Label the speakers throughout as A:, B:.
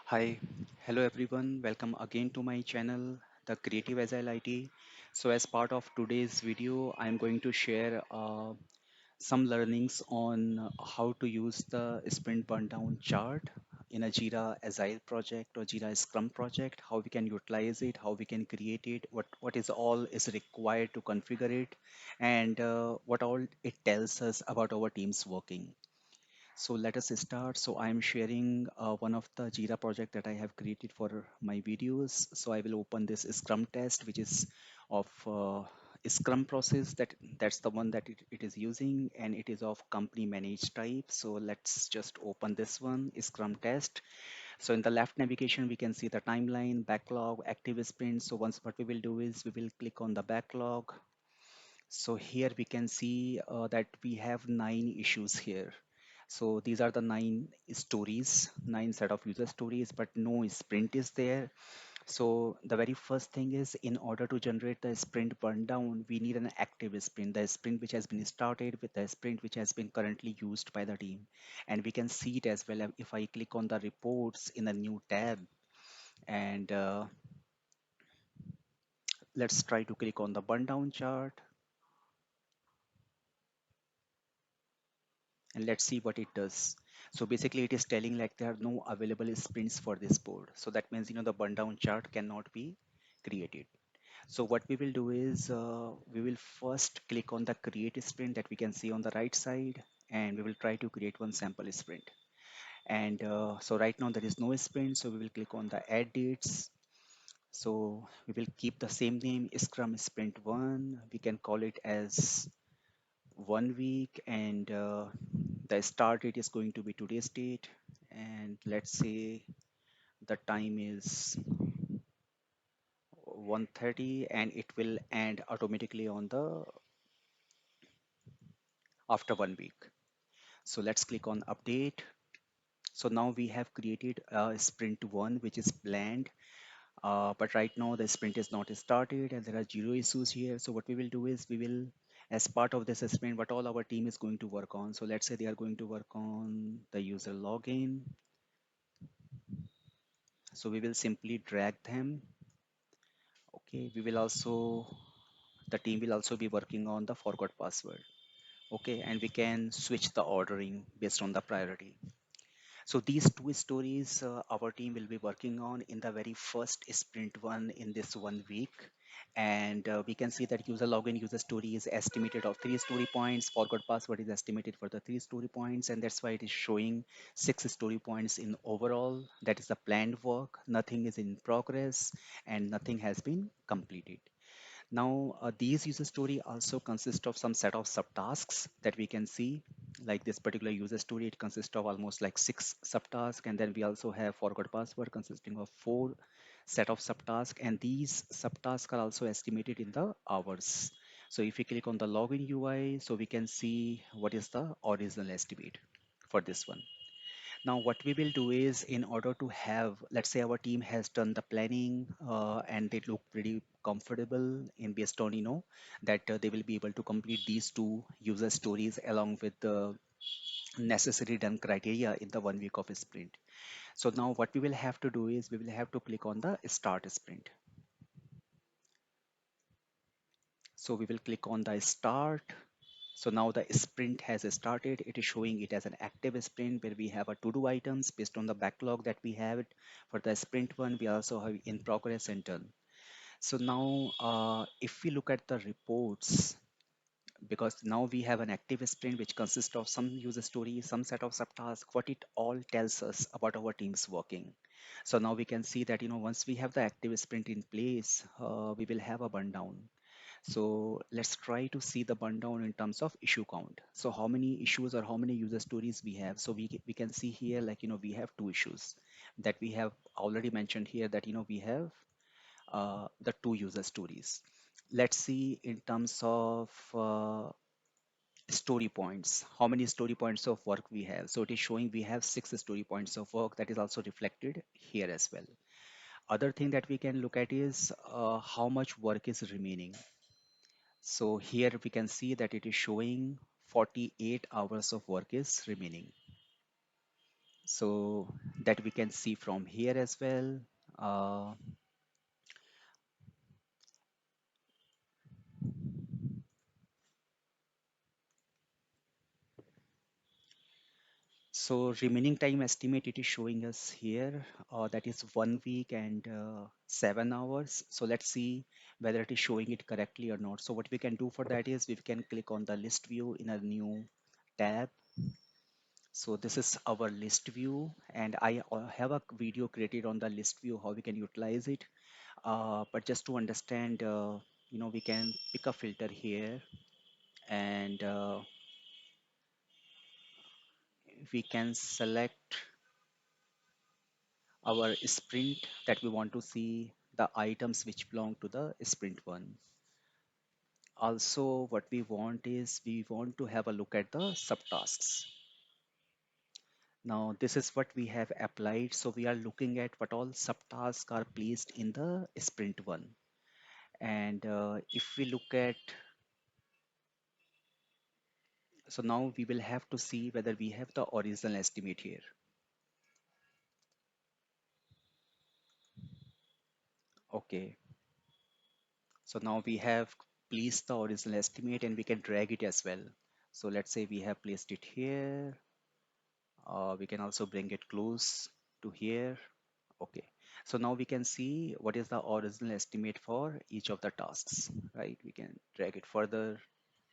A: Hi, hello everyone. Welcome again to my channel, The Creative Agile IT. So, as part of today's video, I'm going to share some learnings on how to use the Sprint Burndown chart in a Jira Agile project or Jira Scrum project. How we can utilize it, how we can create it, what is all is required to configure it, and what all it tells us about our team's working. So let us start. So I'm sharing one of the Jira project that I have created for my videos. So I will open this Scrum test, which is of Scrum process that's the one that it is using, and it is of company managed type. So let's just open this one, Scrum test. So in the left navigation, we can see the timeline, backlog, active sprint. So once what we will do is we will click on the backlog. So here we can see that we have 9 issues here. So these are the 9 stories, 9 set of user stories, but no sprint is there. So the very first thing is, in order to generate the sprint burn down, we need an active sprint, the sprint which has been started with the sprint which has been currently used by the team. And we can see it as well if I click on the reports in a new tab, and let's try to click on the burn down chart, and let's see what it does. So basically it is telling like there are no available sprints for this board. So that means, the burn down chart cannot be created. So what we will do is we will first click on the create sprint that we can see on the right side, and we will try to create one sample sprint. And so right now there is no sprint, so we will click on the add dates. So we will keep the same name, Scrum Sprint 1. We can call it as 1 week, and the start date is going to be today's date, and let's say the time is 1:30, and it will end automatically on the after 1 week. So let's click on update. So now we have created sprint 1 which is planned, but right now the sprint is not started and there are 0 issues here. So what we will do is we will, as part of this sprint, what all our team is going to work on. So let's say they are going to work on the user login. So we will simply drag them. Okay, we will also, the team will also be working on the forgot password. Okay, and we can switch the ordering based on the priority. So these 2 stories our team will be working on in the very first sprint one in this 1 week. And we can see that user login user story is estimated of 3 story points. Forgot password is estimated for the 3 story points. And that's why it is showing 6 story points in overall. That is the planned work. Nothing is in progress and nothing has been completed. Now, these user story also consist of some set of subtasks that we can see. Like this particular user story, it consists of almost like 6 subtasks, and then we also have forgot password consisting of 4 set of subtasks, and these subtasks are also estimated in the hours. So if we click on the login UI, so we can see what is the original estimate for this one. Now, what we will do is, in order to have, let's say our team has done the planning and they look pretty comfortable in based on, that they will be able to complete these 2 user stories along with the necessary done criteria in the 1 week of a sprint. So now what we will have to do is we will have to click on the start sprint. So we will click on the start. So now the sprint has started. It is showing it as an active sprint where we have a to-do items based on the backlog that we have it. For the sprint one, we also have in progress and done. So now if we look at the reports, because now we have an active sprint which consists of some user story, some set of subtasks, what it all tells us about our team's working. So now we can see that, once we have the active sprint in place, we will have a burn down. So let's try to see the burndown in terms of issue count. So how many issues or how many user stories we have. So we can see here, like, we have 2 issues that we have already mentioned here, that, we have the 2 user stories. Let's see in terms of story points, how many story points of work we have. So it is showing we have 6 story points of work, that is also reflected here as well. Other thing that we can look at is how much work is remaining. So here we can see that it is showing 48 hours of work is remaining. so that we can see from here as well. Uh, so remaining time estimate it is showing us here, that is 1 week and 7 hours. So let's see whether it is showing it correctly or not. So what we can do for that is we can click on the list view in a new tab. So this is our list view, and I have a video created on the list view how we can utilize it. But just to understand, we can pick a filter here, and we can select our sprint that we want to see the items which belong to the sprint one. Also, what we want is we want to have a look at the subtasks. Now, this is what we have applied. So we are looking at what all subtasks are placed in the sprint one. And if we look at, so now we will have to see whether we have the original estimate here. Okay. So now we have placed the original estimate and we can drag it as well. So let's say we have placed it here. We can also bring it close to here. Okay. So now we can see what is the original estimate for each of the tasks, right? We can drag it further,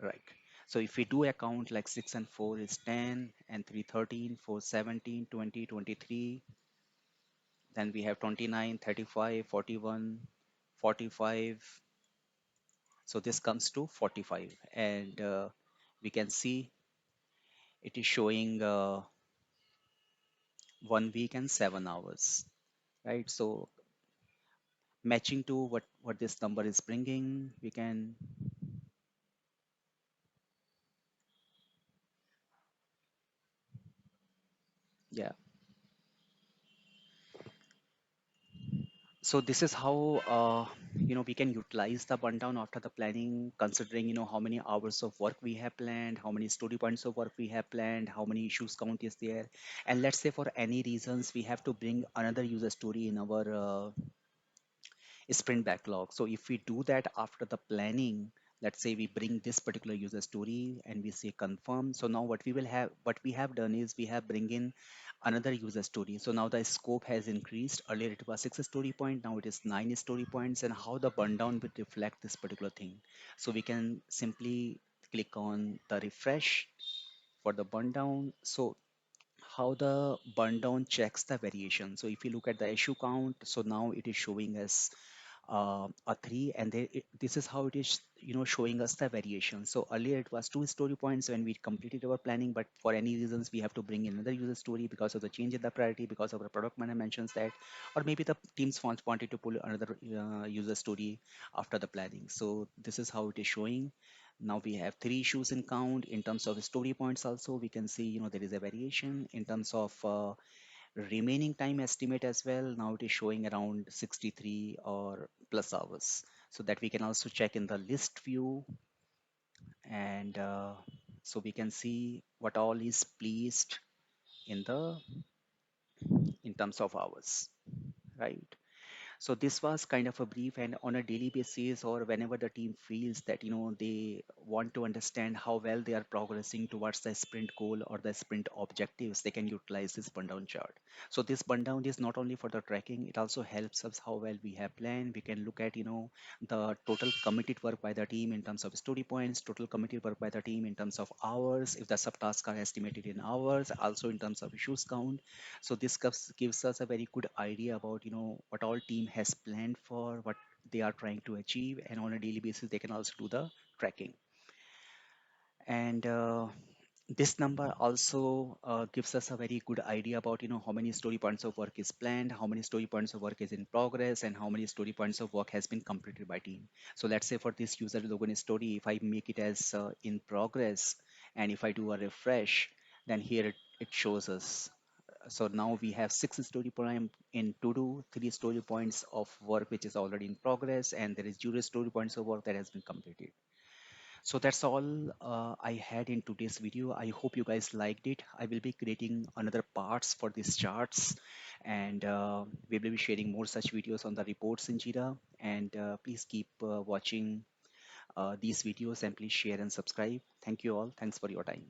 A: right? So if we do a count like 6 and 4 is 10 and 3 13, 4 17, 20, 23, then we have 29, 35, 41, 45. So this comes to 45, and we can see it is showing 1 week and 7 hours, right? So matching to what this number is bringing, we can, yeah. So this is how we can utilize the burndown after the planning, considering how many hours of work we have planned, how many story points of work we have planned, how many issues count is there, and let's say for any reasons we have to bring another user story in our sprint backlog. So if we do that after the planning, let's say we bring this particular user story and we say confirm. So now what we have done is we have bring in another user story. So now the scope has increased. Earlier it was 6 story point, now it is 9 story points, and how the burndown will reflect this particular thing. So we can simply click on the refresh for the burndown. So how the burndown checks the variation. So if you look at the issue count, so now it is showing us a 3, and this is how it is showing us the variation. So earlier it was 2 story points when we completed our planning, but for any reasons we have to bring in another user story because of the change in the priority, because of the product manager mentions that, or maybe the teams wanted to pull another user story after the planning. So this is how it is showing. Now we have 3 issues in count. In terms of story points also, we can see there is a variation in terms of remaining time estimate as well. Now it is showing around 63 or plus hours, so that we can also check in the list view, and so we can see what all is placed in the in terms of hours, right? So this was kind of a brief, and on a daily basis or whenever the team feels that they want to understand how well they are progressing towards the sprint goal or the sprint objectives, they can utilize this burndown chart. So this burndown is not only for the tracking, it also helps us how well we have planned. We can look at the total committed work by the team in terms of story points, total committed work by the team in terms of hours, if the subtasks are estimated in hours, also in terms of issues count. So this gives us a very good idea about what all team has planned for, what they are trying to achieve, and on a daily basis they can also do the tracking. And this number also gives us a very good idea about how many story points of work is planned, how many story points of work is in progress, and how many story points of work has been completed by team. So let's say for this user login story, if I make it as in progress, and if I do a refresh, then here it shows us. So now we have 6 story point in to do, 3 story points of work which is already in progress, and there is 0 story points of work that has been completed. So that's all I had in today's video. I hope you guys liked it. I will be creating another parts for these charts, and we will be sharing more such videos on the reports in Jira. And please keep watching these videos, and please share and subscribe. Thank you all. Thanks for your time.